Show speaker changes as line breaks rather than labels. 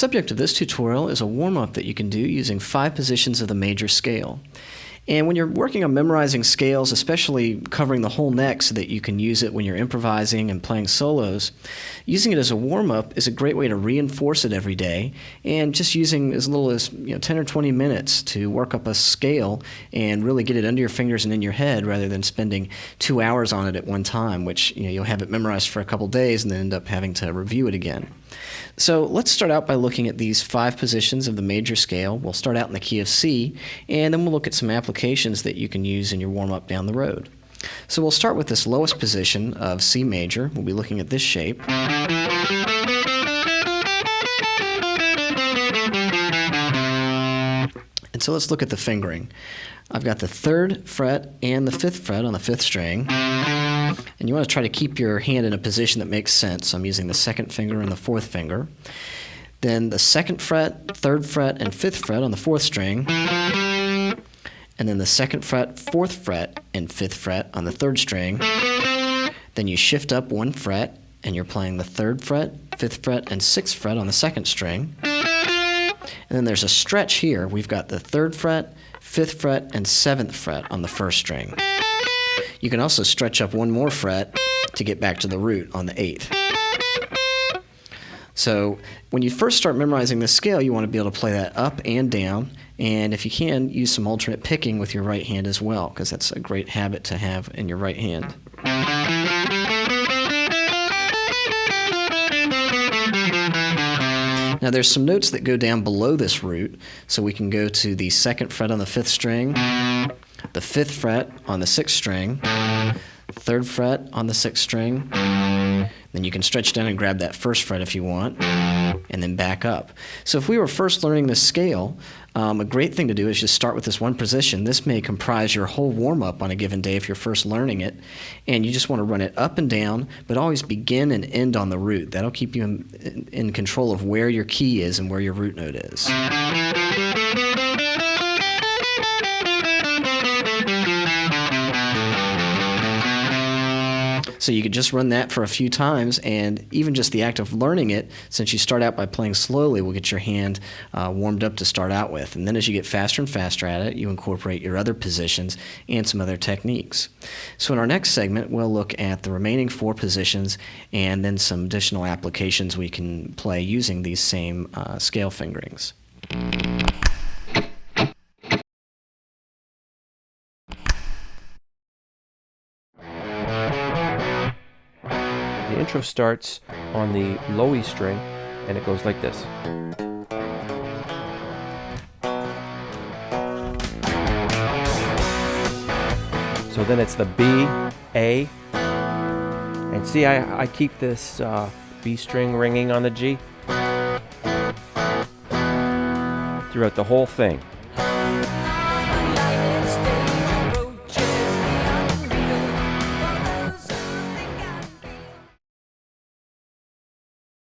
subject of this tutorial is a warm-up that you can do using 5 positions of the major scale. And when you're working on memorizing scales, especially covering the whole neck so that you can use it when you're improvising and playing solos, using it as a warm-up is a great way to reinforce it every day, and just using as little as 10 or 20 minutes to work up a scale and really get it under your fingers and in your head rather than spending 2 hours on it at one time, which you'll have it memorized for a couple days and then end up having to review it again. So let's start out by looking at these 5 positions of the major scale. We'll start out in the key of C, and then we'll look at some applications that you can use in your warm-up down the road. So we'll start with this lowest position of C major. We'll be looking at this shape. And so let's look at the fingering. I've got the 3rd fret and the 5th fret on the 5th string. And you want to try to keep your hand in a position that makes sense. So I'm using the 2nd finger and the 4th finger. Then the 2nd fret, 3rd fret, and 5th fret on the 4th string. And then the 2nd fret, 4th fret, and 5th fret on the 3rd string. Then you shift up 1 fret, and you're playing the 3rd fret, 5th fret, and 6th fret on the 2nd string. And then there's a stretch here. We've got the 3rd fret, 5th fret, and 7th fret on the 1st string. You can also stretch up 1 more fret to get back to the root on the 8th. So when you first start memorizing this scale, you want to be able to play that up and down, and if you can, use some alternate picking with your right hand as well, because that's a great habit to have in your right hand. Now there's some notes that go down below this root, so we can go to the 2nd fret on the 5th string, the 5th fret on the 6th string, 3rd fret on the 6th string, then you can stretch down and grab that 1st fret if you want, and then back up. So if we were first learning this scale, a great thing to do is just start with this one position. This may comprise your whole warm-up on a given day if you're first learning it, and you just want to run it up and down, but always begin and end on the root. That'll keep you in control of where your key is and where your root note is. So you could just run that for a few times, and even just the act of learning it, since you start out by playing slowly, will get your hand warmed up to start out with. And then as you get faster and faster at it, you incorporate your other positions and some other techniques. So in our next segment, we'll look at the remaining 4 positions and then some additional applications we can play using these same scale fingerings.
The intro starts on the low E string, and it goes like this. So then it's the B, A, and see I keep this B string ringing on the G throughout the whole thing.